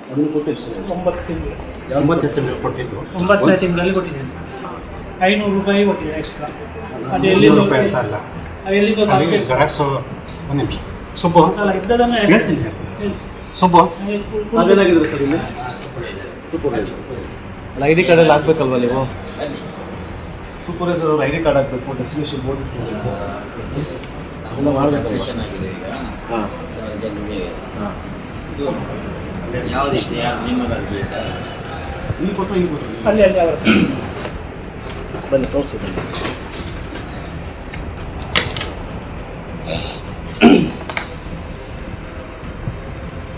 ಅದನ್ನು ಕೊಟ್ಟಿಷ್ಟು 9 ತಿಂಗಳು 9 ತಿಂಗಳು ಕೊಟ್ಟಿದ್ದು 9ನೇ ತಿಂಗಳಲ್ಲಿ ಕೊಟ್ಟಿದ್ದೇನೆ. 500 ರೂಪಾಯಿ ಕೊಟ್ಟಿದ್ದೇನೆ ಎಕ್ಸ್ಟ್ರಾ. ಅದು 500 ರೂಪಾಯಿ ಅಂತ ಅಲ್ಲ, ಎಲ್ಲಿಂದ ಜೆರಾಕ್ಸ್. ಒಂದು ನಿಮಿಷ ಸುಬ್ಬು ಅಲ್ಲ ಇದ್ದದನ್ನು ಹೇಳ್ತೀನಿ ಸುಬ್ಬು ಅದೇನಾಗಿದ್ರೆ ಸರ್ ಇಲ್ಲಿ ಸೂಪರ್ವೈಸರ್ ಅಲ್ಲ ಐ ಡಿ ಕಾರ್ಡಲ್ಲಿ ಹಾಕ್ಬೇಕಲ್ವ ನೀವು? ಸೂಪರ್ವೈಸರ್ ಅವ್ರು ಐ ಡಿ ಕಾರ್ಡ್ ಹಾಕಬೇಕು, ಡೆಸ್ಟಿನೇಷನ್ ಬೋರ್ಡ್ ಎಲ್ಲ ಮಾಡಬೇಕು. ಹಾಂ ಯಾವುದಿದೆ ನಿಮ್ಮದಾಗಿ ಇಲ್ಲಿ ಕೊಟ್ಟು ಇಲ್ಲಿ ಕೊಟ್ಟು ಅಲ್ಲಿ ಅವರು ಬನ್ನಿ ತೋರಿಸಿ ಬನ್ನಿ.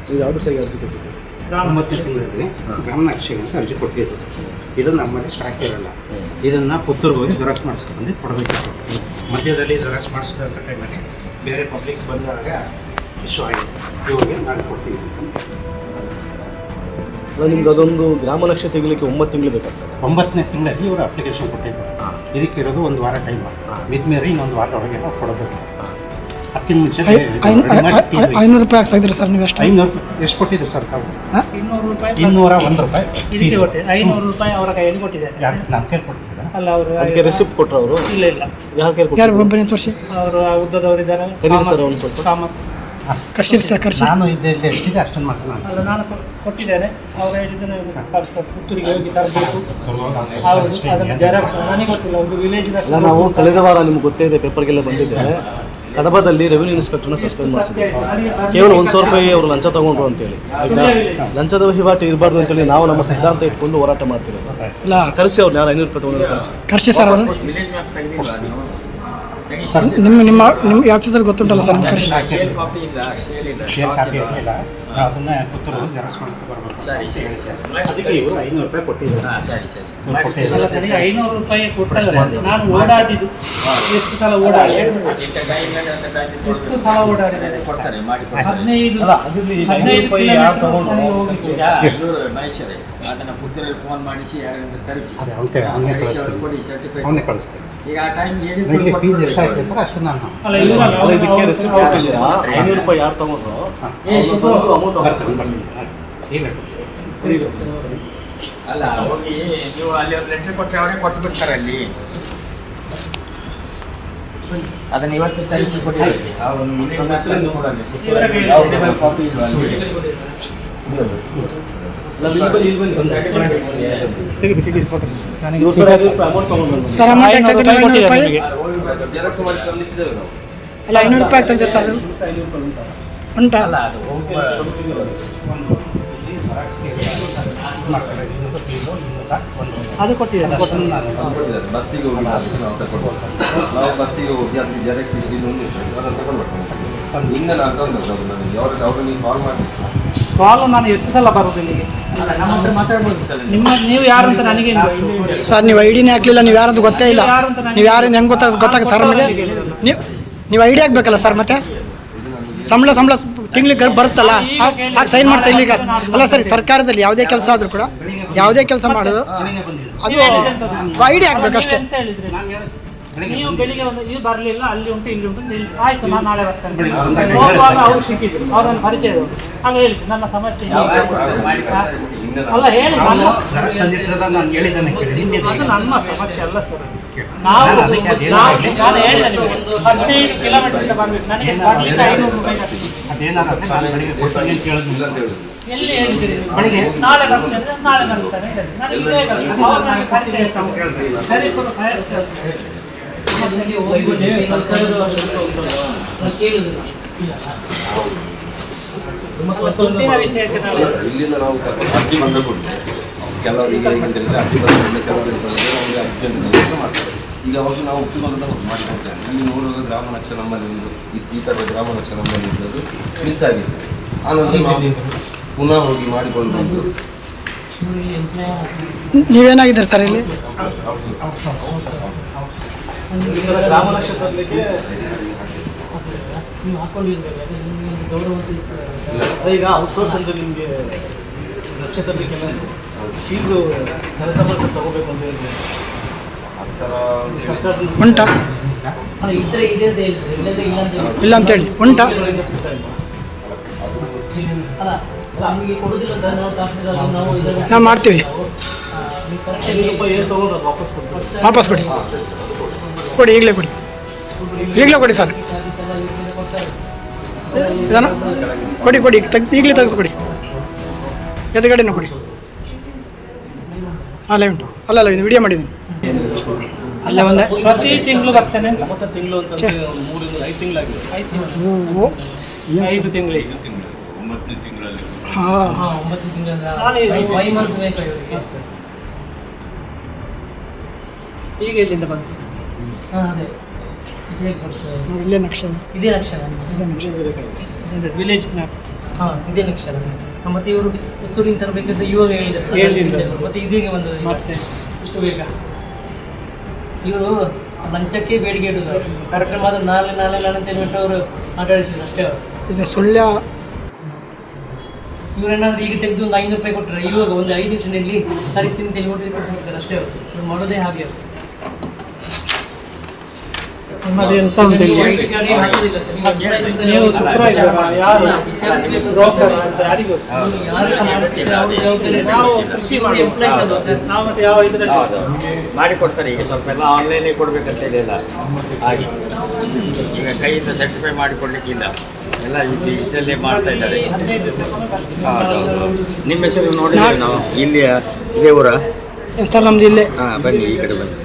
ನೀವು ಯಾವುದು ಸರಿ ಅರ್ಜಿ ಕೊಟ್ಟಿದ್ದೀರಿ? 9 ತಿಂಗಳಲ್ಲಿ ಗ್ರಾಮ ನಕ್ಷೆಗೆ ಅಂತ ಅರ್ಜಿ ಕೊಟ್ಟಿದ್ದು. ಇದು ನಮ್ಮಲ್ಲಿ ಸ್ಟಾಕ್ ಇರಲ್ಲ. ಇದನ್ನು ಪುತ್ತೂರಿಗೆ ಹೋಗಿ ಜೆರಾಕ್ಸ್ ಮಾಡಿಸ್ಕೊಂಡು ಕೊಡಬೇಕಿತ್ತು. ಮಧ್ಯದಲ್ಲಿ ಜೆರಾಕ್ಸ್ ಮಾಡಿಸಿದಂಥ ಟೈಮಲ್ಲಿ ಬೇರೆ ಪಬ್ಲಿಕ್ ಬಂದಾಗ ಇಶ್ಯೂ ಆಗಿದೆ. ಇವಾಗ ನಾನು ಕೊಡ್ತೀವಿ. ಅಲ್ಲ ನಿಮ್ಗೆ ಅದೊಂದು ಗ್ರಾಮ ನಕ್ಷೆ ತೆಗಿಲಿಕ್ಕೆ 9 ತಿಂಗಳು ಬೇಕಾಗ್ತದೆ. 9ನೇ ತಿಂಗಳಲ್ಲಿ ಇವರು ಅಪ್ಲಿಕೇಶನ್ ಕೊಟ್ಟಿದ್ದಾರೆ. ಇದಕ್ಕಿರೋದು 1 ವಾರ ಟೈಮ್. ಮಿದ್ಮೇರಿ ಇನ್ನೊಂದು ವಾರದೊಳಗೆ ನಾವು ಕೊಡಬೇಕು. ಅದಕ್ಕಿಂತ ಮುಂಚೆ 500 ರೂಪಾಯಿ ಹಾಕ್ತಾಯಿದ್ರಿ ಸರ್ ನೀವು? ಎಷ್ಟು 500 ಎಷ್ಟು ಕೊಟ್ಟಿದ್ದು ಸರ್ ತಾವು? 200 ರೂಪಾಯಿ 201 ರೂಪಾಯಿ ಇದಕ್ಕೆ ಕೊಟ್ಟೆ. 500 ರೂಪಾಯಿ ಅವರ ಕೈಯಲ್ಲಿ ಕೊಟ್ಟಿದ್ದೇನೆ. ನಾನು ಕೈ ಕೊಡ್ತೀರಾ? ಅಲ್ಲ ಅವರು ಅದಕ್ಕೆ ರೆಸಿಪ್ಟ್ ಕೊಟ್ಟರು ಅವರು? ಇಲ್ಲ ಯಾರ ಕೈ ಕೊಟ್ಟರು? ಯಾರು ಒಬ್ಬನೇ ತೋರಿಸಿ ಅವರು ಉದ್ದದವರಿದ್ದಾರೆ. ಕರೀರಿ ಸರ್ ಒಂದು ಸ್ವಲ್ಪ. ಕಾಮತ್ ಕರ್ಸಿರಿ ಸರ್ ಕರ್ಸಿ. ನಾನು ಇದೆಲ್ಲ ಎಷ್ಟಿದೆ ಅಷ್ಟನ್ನು ಮಾಡ್ತೀನಿ. ಅಲ್ಲ ನಾನು ಕೊಟ್ಟಿದ್ದೇನೆ. ಅವರು ಹೇಳಿದ್ದನ್ನು ಪುತ್ತೂರಿಗೆ ಹೋಗಿ ತರಬೇಕು. ಹೌದು, ಅದನ್ನು ಜೆರಾಕ್ಸ್ ನನಗೆ ಗೊತ್ತಿಲ್ಲ. ಒಂದು ವಿಲೇಜ್ ಅಲ್ಲ ನಾವು ಕಳೆದ ವಾರ ನಿಮ್ಗೆ ಗೊತ್ತೇ ಇದೆ, ಪೇಪರ್ಗೆಲ್ಲ ಬಂದಿದ್ದೆ. ಕಡಬದಲ್ಲಿ ರೆವಿನ್ಯೂ ಇನ್ಸ್ಪೆಕ್ಟರ್ನ ಸಸ್ಪೆಂಡ್ ಮಾಡಿಸಿದ್ದೆ. ಕೇವಲ 100 ರೂಪಾಯಿ ಅವರು ಲಂಚ ತಗೊಂಡ್ರು ಅಂತೇಳಿ. ಆಯಿತಾ? ಲಂಚದ ವಹಿವಾಟು ಇರಬಾರ್ದು ಅಂತೇಳಿ ನಾವು ನಮ್ಮ ಸಿದ್ಧಾಂತ ಇಟ್ಕೊಂಡು ಹೋರಾಟ ಮಾಡ್ತೀವಿ. ಇಲ್ಲ ಕರೆಸಿ ಅವ್ರು ಯಾರು 500 ರೂಪಾಯಿ ತಗೊಂಡು ಕರ್ಸಿ ಸರ್ ಅವರು. ವಿಲೇಜ್ ಮ್ಯಾಪ್ ತೆಗೆದಿಲ್ವಾ ನೀವು? ನಿಮ್ಮ ಯಾವ ಸರ್ ಗೊತ್ತುಂಟಲ್ಲ ಸರ್ ನಿಮ್ಮ ಕರ್ಸಿ. ಶೇರ್ ಕಾಪಿ ಇಲ್ಲ, ಶೇರ್ ಇಲ್ಲ, ಶೇರ್ ಸ್ಟಾಕ್ ಕಾಪಿ ಇಲ್ಲ. ಇಲ್ಲ. ಅದನ್ನು ಪುತ್ತೂರು ಜೆರಾಕ್ಸ್ ಮಾಡಿಸ್ಕೊಂಡು ಬರಬೇಕು. ಸರಿ ಸರಿ ಸರಿ ಅದಕ್ಕೆ ಇವರು 500 ರೂಪಾಯಿ ಕೊಟ್ಟಿದ್ದಾರೆ. ಹಾಂ ಸರಿ ಸರಿ ಅಲ್ಲ, ನನಗೆ 500 ರೂಪಾಯಿ ಕೊಟ್ಟರೆ ನಾನು ಓಡಾಡಿದ್ದು ಎಷ್ಟು ಸಲ ಓಡಾಡಿದೆ, ಎಷ್ಟು ಸಲ ಓಡಾಡಿದೆ. ಕೊಡ್ತಾರೆ ಮಾಡಿ ಕೊಡ್ತಾರೆ. 15 ಅಲ್ಲ ಅದಿರಲಿ 500 ರೂಪಾಯಿ ಯಾರು ತಗೊಂಡ್ರು? ಈಗ ಇವರು ಮಹೇಶ್ವರೇ ಅದನ್ನು ಪುತ್ತೂರಲ್ಲಿ ಫೋನ್ ಮಾಡಿಸಿ ಯಾರಿಂದ ತರಿಸಿ ಅದೇ ಅವನೇ ಕಳಿಸ್ತೀನಿ. ಕೊಡಿ ಸರ್ಟಿಫೈಡ್. ಅವನೇ ಕಳಿಸ್ತೀನಿ. ಈಗ ಆ ಟೈಮ್ ನನಗೆ ಫೀಸ್ ಎಷ್ಟಾಯ್ತು ಅಂತ ಅಷ್ಟು ನಾನು ಅಲ್ಲ ಇವರಲ್ಲ ಅಲ್ಲ ಇದಕ್ಕೆ ರೆಸಿಪ್ಟ್ ಕೊಟ್ಟಿದ್ದೀರಾ? 500 ರೂಪಾಯಿ ಯಾರು ತಗೊಂಡ್ರು? ಅಮೌಂಟ್ ಬರ್ಸ್ಕೊಂಡು ಬರ್ತೀನಿ. ಈಗ ಅಲ್ಲ ಹೋಗಿ ನೀವು ಅಲ್ಲಿ ಒಂದು ಲೆಟರ್ ಕೊಟ್ಟರೆ ಅವರೇ ಕೊಟ್ಟು ಬಿಡ್ತಾರೆ ಅಲ್ಲಿ. ಅದನ್ನು ಇವತ್ತು ತರಿಸಿ ಕೊಟ್ಟಿದ್ದೀವಿ. ಕಾಪಿ ಇಲ್ವಾ ಅಲ್ಲಿ? ಅಮೌಂಟ್ ತಗೊಂಡ್ರು. ಸರ್ ಅಮೌಂಟ್ ಆಗ್ತಾಯಿದ್ರೆ 500 ರೂಪಾಯಿ. ಜೆರಾಕ್ಸ್ ಮಾಡಿಸ್ಕೊಂಡು ನಿಂತಿದ್ದೇವೆ ನಾವು. ಅಲ್ಲ 500 ರೂಪಾಯಿ ಆಗ್ತಾಯಿದ್ದಾರೆ ಸರ್ ಉಂಟಾ? ಅಲ್ಲ ಅದು ಅದು ಕೊಟ್ಟಿದ್ದೇನೆ. ಬಸ್ಸಿಗೆ ಹೋಗಿ ನಾವು ಬಸ್ಸಿಗೆ ಹೋಗಿ ಅಲ್ಲಿ ಜೆರಾಕ್ಸ್ ಇನ್ನೊಂದು ಅದನ್ನು ತಗೊಂಡ್ಬರ್ತೀನಿ. ಹಿಂಗೆ ನಾನು ತಂದು ನನಗೆ ಅವ್ರು ನೀವು ಕಾಲ್ ಮಾಡಿ ಕಾಲು ನಾನು ಎಷ್ಟು ಸಲ ಬರೋದು ಇಲ್ಲಿಗೆ? ನಮ್ಮ ಹತ್ರ ಮಾತಾಡ್ಬೋದು. ನೀವು ಯಾರು ಅಂತ ನನಗೆ ಸರ್ ನೀವು ಐಡಿನೇ ಹಾಕ್ಲಿಲ್ಲ, ನೀವು ಯಾರಂತ ಗೊತ್ತೇ ಇಲ್ಲ. ನೀವು ಯಾರಿಂದ ಹೆಂಗೆ ಗೊತ್ತಾಗುತ್ತೆ ಸರ್ ನಮಗೆ? ನೀವು ಐಡಿ ಹಾಕ್ಬೇಕಲ್ಲ ಸರ್. ಮತ್ತೆ ಸಂಬಳ ತಿಂಗ್ಳಿಗೆ ಬರುತ್ತಲ್ಲ, ಆಗ ಸೈನ್ ಮಾಡ್ತಾ ಇಲ್ಲಿಗ. ಅಲ್ಲ ಸರ್, ಸರ್ಕಾರದಲ್ಲಿ ಯಾವುದೇ ಕೆಲಸ ಆದರೂ ಕೂಡ ಯಾವುದೇ ಕೆಲಸ ಮಾಡೋದು ಅದು ಐಡಿ ಹಾಕ್ಬೇಕಷ್ಟೇ. ಅಂತ ಹೇಳಿದ್ರೆ ನೀವು ಬೆಳಿಗ್ಗೆ ಒಂದು ನೀವು ಬರಲಿಲ್ಲ, ಅಲ್ಲಿ ಉಂಟು ಇಲ್ಲಿ ಉಂಟು, ಆಯ್ತು ನಾನು ನಾಳೆ ಬರ್ತೇನೆ. ಹೋಗುವಾಗ ಅವ್ರು ಸಿಕ್ಕಿದ್ರು, ಅವರನ್ನು ಪರಿಚಯದವರು. ಆಗ ಹೇಳಿದ್ರು ನನ್ನ ಸಮಸ್ಯೆ ಅಲ್ಲ ಹೇಳಿ ನಾನು ಹೇಳಿದ್ದನ್ನು ಕೇಳಿ ಅದು ನನ್ನ ಸಮಸ್ಯೆ ಅಲ್ಲ ಸರ್. ನಾನು ಹೇಳಿದೆ ನಿಮಗೆ 15 ಕಿಲೋಮೀಟರ್ ಬರಬೇಕು, ನನಗೆ ಬರ್ಲಿಕ್ಕೆ 500 ರೂಪಾಯಿ. ಅದೇನಾಗುತ್ತೆ ನಾನು ಬೆಳಿಗ್ಗೆ ಕೊಡ್ತೀನಿ ಅಂತ ಹೇಳಿದ್ನಿಲ್ಲ ಅಂತ ಹೇಳಿದ್ರು. ಎಲ್ಲಿ ಹೇಳ್ತೀರಿ ಬೆಳಿಗ್ಗೆ? ನಾಳೆ ಬರ್ತೇನೆ, ನಾಳೆ ಬರ್ತೇನೆ. ನನಗೆ ಇದೇ ಬರಲ್ಲ. ಅವ್ರು ನನಗೆ ಪರಿಚಯ ಇರ್ತಾರೆ. ಸರಿ ಕೊಡು, ದುಡ್ಡಿನ ವಿಷಯಕ್ಕೆ ನಾವು ಇಲ್ಲಿಂದ ನಾವು ಅರ್ಜಿ ಬಂದರೆ ಕೆಲವರಿಗೆ ಹೇಗಂತೇಳಿದ್ರೆ ಅರ್ಜಿ ಬಂದರೆ ಕೆಲವರಿಗೆ ಬಂದರೆ ನಮಗೆ ಅರ್ಜೆಂಟ್ ಮಾಡ್ತಾರೆ. ಈಗ ಅವಾಗ ನಾವು ಒಪ್ಪಿಕೊಂಡು ಮಾಡಿಕೊಡ್ತೇವೆ. ಇಲ್ಲಿ ನೋಡೋದು ಗ್ರಾಮ ನಕ್ಷೆ ನಮ್ಮಲ್ಲಿ ಈ ಥರದ ಗ್ರಾಮ ನಕ್ಷೆ ನಮ್ಮಲ್ಲಿ ಇದ್ದದ್ದು ಮಿಸ್ ಆಗಿತ್ತು. ಆನಂತರ ನಾವು ಪುನಃ ಹೋಗಿ ಮಾಡಿಕೊಂಡು ಬಂದು ನೀವೇನಾಗಿದ್ದೀರಿ ಸರ್ ಇಲ್ಲಿ? ಗ್ರಾಮ ನಕ್ಷೆ ತರಲಿಕ್ಕೆ ನೀವು ಹಾಕೊಂಡಿದ್ದೀರಿ, ಈಗ ಔಟ್ಸೋರ್ಸ್ ಅಂದರೆ ನಿಮಗೆ ನಕ್ಷೆ ತರಲಿಕ್ಕೆ ಫೀಸು ಜನಸಂಪರ್ಕ ತಗೋಬೇಕು ಅಂತ ಹೇಳಿದ್ರೆ ಸರ್ಕಾರದಿಂದ ಉಂಟಾ? ಇಲ್ಲ ಅಂತೇಳಿ ಉಂಟಾ? ಅಲ್ಲ ನಮಗೆ ಕೊಡೋದಿಲ್ಲ ಅಂತ ನಾವು ತಹಸೀಲ್ದಾರ್ ನಾವು ಇದನ್ನು ನಾವು ಮಾಡ್ತೀವಿ. ಏನು ತೊಗೊಂಡ್ರೆ ಅದು ವಾಪಸ್ ಕೊಡ್ತೀವಿ. ವಾಪಸ್ ಕೊಡಿ, ಕೊಡಿ, ಈಗಲೇ ಕೊಡಿ, ಈಗಲೇ ಕೊಡಿ ಸರ್. ಇದನ್ನು ಕೊಡಿ ಕೊಡಿ, ಈಗಲೇ ತೆಗೆದುಕೊಡಿ. ಎದುರುಗಡೆನೂ ಕೊಡಿ. ಅಲ್ಲೇ ಉಂಟು, ಅಲ್ಲ ಇದು ವಿಡಿಯೋ ಮಾಡಿದ್ದೀನಿ. ಅಲ್ಲೇ ಒಂದೇ ಪ್ರತಿ ತಿಂಗಳು ಬರ್ತೇನೆ ಅಂತ. ಮತ್ತೆ ತಿಂಗಳು ಅಂತ 3 5 ತಿಂಗಳಾಗಿದೆ. 5 ತಿಂಗಳಿಗೆ ಹಾಂ 9 ತಿಂಗಳು 5 ಮಂತ್ಸ್ ಬೇಕು ಇವರಿಗೆ. ಈಗ ಎಲ್ಲಿಂದ ಬಂತು? ಅದೇ ಇದೇ ಬರ್ತದೆ. ಇಲ್ಲೇ ನಕ್ಷೆ, ಇದೇ ಅಕ್ಷರ, ಇದೇ ನಕ್ಷೆ. Village map. ಇದೇ ಅಕ್ಷರ. ಮತ್ತೆ ಇವರು ಪುತ್ತೂರಿಂದ ತರಬೇಕಂತ ಇವಾಗ ಹೇಳಿದ್ದಾರೆ. ಮತ್ತೆ ಇದೀಗ ಬಂದದ್ದು ಮತ್ತೆ ಇಷ್ಟು ಬೇಗ. ಇವರು ಲಂಚಕ್ಕೆ ಬೇಡಿಕೆ ಇಡುದು ಕಾರ್ಯಕ್ರಮದ ನಾಳೆ ಅಂತ ಹೇಳ್ಬಿಟ್ಟು ಅವರು ಮಾತಾಡಿಸಿದ್ರು ಅಷ್ಟೇ. ಇದು ಸುಳ್ಯ. ಇವರೇನಾದ್ರೂ ಈಗ ತೆಗೆದು ಒಂದು 500 ರೂಪಾಯಿ ಕೊಟ್ಟರೆ ಇವಾಗ ಒಂದು 5 ನಿಮಿಷದಲ್ಲಿ ತರಿಸ್ತೀನಿ ಅಂತ ಹೇಳ್ಬಿಟ್ಟು ಕೊಡ್ತಾರೆ ಅಷ್ಟೇ. ಇವ್ರು ಮಾಡೋದೇ ಹಾಗೆ. ನಿಮ್ಮದೆಂತ ಉಂಟು ಇಲ್ಲಿ? ಐಡಿ ಕಾರ್ಡ್ ಏನು ಹಾಕೋದಿಲ್ಲ ಸರ್. ನೀವು ಸೂಪರ್ವೈಸರ್ ಯಾರು ವಿಚಾರಿಸಬೇಕು, ಬ್ರೋಕರ್ ಅಂತ ಯಾರಿಗೂ ಯಾರು ಮಾಡಿಸಿದ್ರೆ ಅವ್ರ ಜವಾಬ್ದಾರಿ. ನಾವು ಕೃಷಿ ಮಾಡಿ ಎಂಪ್ಲಾಯ್ಸ್ ಅಲ್ವಾ ಸರ್, ನಾವು ಮತ್ತೆ ಯಾವ ಇದರಲ್ಲಿ ಮಾಡಿಕೊಡ್ತಾರೆ. ಈಗ ಸ್ವಲ್ಪ ಎಲ್ಲ ಆನ್ಲೈನೇ ಕೊಡಬೇಕಂತ ಹೇಳಿಲ್ಲ. ಹಾಗೆ ಈಗ ಕೈಯಿಂದ ಸರ್ಟಿಫೈ ಮಾಡಿಕೊಡ್ಲಿಕ್ಕಿಲ್ಲ, ಎಲ್ಲ ಇಷ್ಟಲ್ಲೇ ಮಾಡ್ತಾ ಇದ್ದಾರೆ. ಹೌದೌದು. ನಿಮ್ಮ ಹೆಸರು ನೋಡಿದ್ದೇವೆ ನಾವು. ಇಲ್ಲಿಯ ಇದೇ ಊರ? ಸರ್ ನಮ್ದು ಇಲ್ಲೇ. ಹಾಂ, ಬನ್ನಿ ಈ ಕಡೆ ಬನ್ನಿ.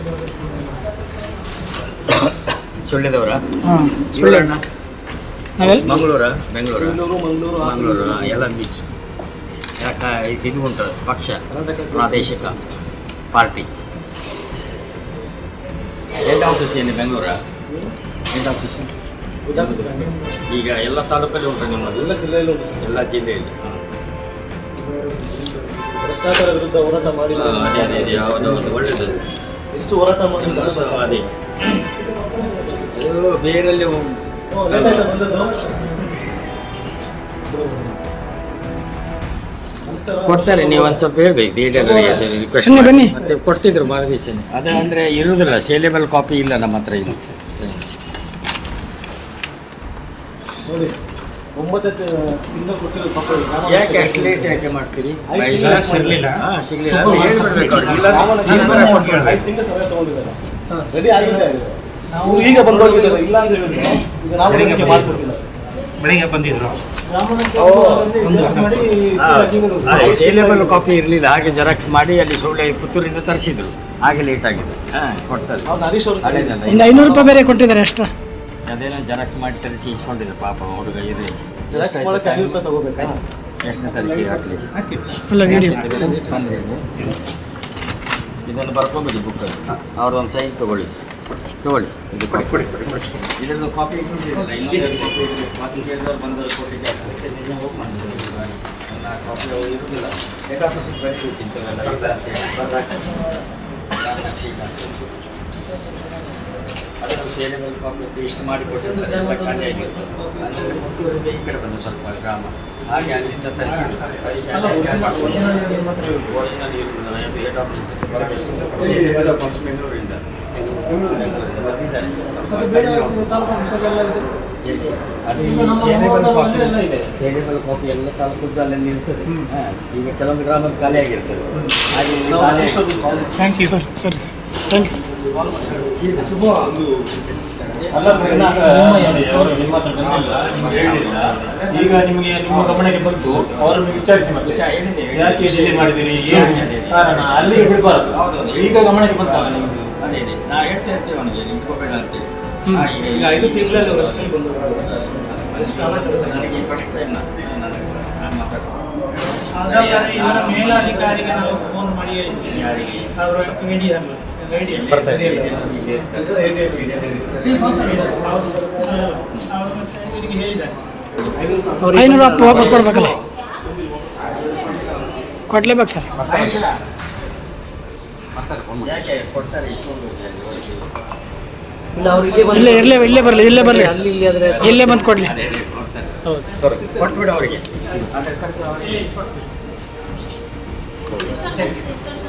ಸುಳ್ಯದವರ? ಹಾಂ ಇವರಣ್ಣ ನಾವೆಲ್ಲ ಮಂಗಳೂರ? ಬೆಂಗಳೂರು, ಮಂಗಳೂರು, ಮಂಗಳೂರು ಎಲ್ಲ ಮಿಕ್ಸ್. ಯಾಕೆ ಇದು ಉಂಟು ಪಕ್ಷ, ಪ್ರಾದೇಶಿಕ ಪಾರ್ಟಿ. ಹೆಡ್ ಆಫೀಸ್ ಏನು ಬೆಂಗಳೂರ? ಹೆಡ್ ಆಫೀಸ್ ಈಗ ಎಲ್ಲ ತಾಲೂಕಲ್ಲಿ ಉಂಟು ನಿಮ್ಮದು? ಎಲ್ಲ ಜಿಲ್ಲೆಯಲ್ಲೂ ಉಂಟು ಸರ್. ಎಲ್ಲ ಜಿಲ್ಲೆಯಲ್ಲಿ. ಹಾಂ, ಭ್ರಷ್ಟಾಚಾರ ವಿರುದ್ಧ ಹೋರಾಟ ಮಾಡಿ ಅದೇ ಹೌದು, ಒಳ್ಳೆಯದು. ಎಷ್ಟು ಹೋರಾಟ ಮಾಡಿ ಅದೇ ಅದು ಬೇರಲ್ಲಿ ಕೊಡ್ತಾರೆ. ನೀವು ಒಂದು ಸ್ವಲ್ಪ ಹೇಳ್ಬೇಕು ರಿಕ್ವೆಸ್ಟ್ ಬನ್ನಿ, ಬನ್ನಿ. ಮತ್ತೆ ಕೊಡ್ತಿದ್ರು ಮಾರ್ಗದರ್ಶನ. ಅದೇ ಅಂದರೆ ಇರುವುದಿಲ್ಲ, ಸೇಲೆಬಲ್ ಕಾಪಿ ಇಲ್ಲ ನಮ್ಮ ಹತ್ರ ಇಲ್ಲ. ನೋಡಿ 9 ತಿಂಗಳು ಕೊಟ್ಟಿರೋ ಪಾಪ ಯಾಕೆ ಅಷ್ಟು ಲೇಟ್ ಯಾಕೆ ಮಾಡ್ತೀರಿ? ಸಿಗ್ಲಿಲ್ಲ. ಹಾಂ, ಸಿಗಲಿಲ್ಲ ಹೇಳ್ಬಿಡ್ಬೇಕು ಅವ್ರಿಗೆ. ಇಲ್ಲ 5 ತಿಂಗಳು ಸಮಯ ತಗೊಂಡಿದ್ದಾರೆ. ರೆಡಿ ಆಗಿದೆ. ನಾವು ಈಗ ಬಂದೋಗಿದ್ದಾರೆ. ಇಲ್ಲ ಅಂತ ಹೇಳಿದ್ರೆ ಈಗ ನಾವು ಅದಕ್ಕೆ ಮಾಡ್ಕೊಡ್ತಿಲ್ಲ. ಬೆಳಿಗ್ಗೆ ಬಂದಿದ್ರು. ಸೇಲೆಬಲ್ ಕಾಪಿ ಇರಲಿಲ್ಲ, ಹಾಗೆ ಜೆರಾಕ್ಸ್ ಮಾಡಿ ಅಲ್ಲಿ ಸುಳ್ಳೆ ಪುತ್ತೂರಿಂದ ತರಿಸಿದ್ರು. ಹಾಗೆ ಲೇಟ್ ಆಗಿದೆ. ಹಾಂ, ಕೊಡ್ತಾರೆ. ಅವ್ನು ಹರೀಶ್ ಅವರು ಅದೇನಲ್ಲ, ಒಂದು 500 ರೂಪಾಯಿ ಬೇರೆ ಕೊಟ್ಟಿದ್ದಾರೆ ಎಕ್ಸ್ಟ್ರಾ. ಅದೇನೋ ಜೆರಾಕ್ಸ್ ಮಾಡಿ ತರಕ್ಕೆ ಇಸ್ಕೊಂಡಿದ್ರು ಪಾಪ ಹುಡುಗ. ಇರಿ ಜೆರಾಕ್ಸ್ ಮಾಡೋಕ್ಕೆ 500 ರೂಪಾಯಿ ತಗೋಬೇಕಾ? ಎಷ್ಟನೇ ತಾರೀಕಿಗೆ ಹಾಕಲಿ? ಅಲ್ಲ ವಿಡಿಯೋ ಇದನ್ನು ಬರ್ಕೊಂಬಿಡಿ ಬುಕ್ಕಲ್ಲಿ. ಅವ್ರದ್ದೊಂದು ಸೈನ್ ತಗೊಳ್ಳಿ ಇದು ಕೊಡಿ ಕೊಡಿ ಕೊಡಿ. ಇದರದ್ದು ಕಾಪಿ ಇನ್ನೊಂದು ಕಾಪಿ ಇದೆ. ಮಾತು ಕೇಳಿದವ್ರು ಬಂದವರು ಕೊಟ್ಟಿಗೆ ಕಾಪಿ ಅವು ಇರುವುದಿಲ್ಲ. ಹೆಡ್ ಆಫೀಸಿಗೆ ಅದನ್ನು ಸೇಲೆಬಲ್ ಕಾಪಿ ಇಷ್ಟು ಮಾಡಿ ಕೊಟ್ಟಿರ್ತಾರೆ. ಎಲ್ಲ ಖಾಲಿ ಆಗಿರ್ತದೆ. ಅಂದರೆ ಪುತ್ತೂರಿಂದ ಈ ಕಡೆ ಬಂದು ಸ್ವಲ್ಪ ಗ್ರಾಮ, ಹಾಗೆ ಅಲ್ಲಿಂದ ತರಿಸಿರ್ತಾರೆ. ಒರಿಜಿನಲ್ ಇರುವುದಿಲ್ಲ. ಅದು ಹೆಡ್ ಆಫೀಸ್ ಸೇಲೆಬಲ್ ಕಾಪಿ ಬೆಂಗಳೂರಿಂದ ಬಂದಿದ್ದಾರೆ. ಸೇಲೆಬಲ್ ಕಾಪಿ ಎಲ್ಲ ತಾಲೂಕಲ್ಲಿ ಇರ್ತದೆ. ಈಗ ಕೆಲವೊಂದು ಗ್ರಾಮದ ಖಾಲಿ ಆಗಿರ್ತದೆ. ಹಾಗೆ ಥ್ಯಾಂಕ್ ಯು. ಸರಿ ಸರ್, ಥ್ಯಾಂಕ್ ಯು ಸರ್. ಈಗ ನಿಮಗೆ ನಿಮ್ಮ ಗಮನಕ್ಕೆ ಬಂತು, ಅವರನ್ನು ವಿಚಾರಿಸಿ ಮತ್ತೆ ಯಾಕೆ ಡಿಲೇ ಮಾಡಿದಿರಿ, ಏನು ಕಾರಣ ಅಲ್ಲಿಗೆ ಬಿಡಬಾರದು. ಈಗ ಗಮನಕ್ಕೆ ಬಂತಲ್ಲ ನಿಮಗೆ? ಅದೇ ನಾ ಹೇಳ್ತಾ ಇರ್ತೇವೆ ಅವನಿಗೆ, ನಿಂತ್ಕೋಬೇಡ ಅಂತೇಳಿ. ಈಗ 5 ತಿಂಗಳಲ್ಲಿ ರಸ್ತೆ ಬಂದು ನನಗೆ ಫಸ್ಟ್ ಟೈಮ್ ನಾನು ಮಾತಾಡ್ತೀನಿ. ಇವರ ಮೇಲಾಧಿಕಾರಿಗೆ ನಾವು ಫೋನ್ ಮಾಡಿ ಹೇಳಿದ್ವಿ. ಯಾರಿಗೆ? ಅವರು ಬರ್ತಾ ಇದೆ. ಹೇಳಿದ್ದಾರೆ 500 ರೂಪಾಯಿ ವಾಪಸ್ ಕೊಡ್ಬೇಕಲ್ಲ? ಕೊಡ್ಲೇಬೇಕು ಸರ್. ಯಾಕೆ ಕೊಡ್ತಾರೆ ಇಷ್ಟೊಂದು? ಇಲ್ಲ, ಅವರು ಇಲ್ಲೇ ಬರಲಿ ಅಲ್ಲಿ ಇಲ್ಲಿ ಆದರೆ ಇಲ್ಲೇ ಬಂದು ಕೊಡಲಿ. ಅದೇ ಕೊಡ್ತಾರೆ. ಕೊಟ್ಬಿಡು ಅವರಿಗೆ. ಎಷ್ಟು ವರ್ಷ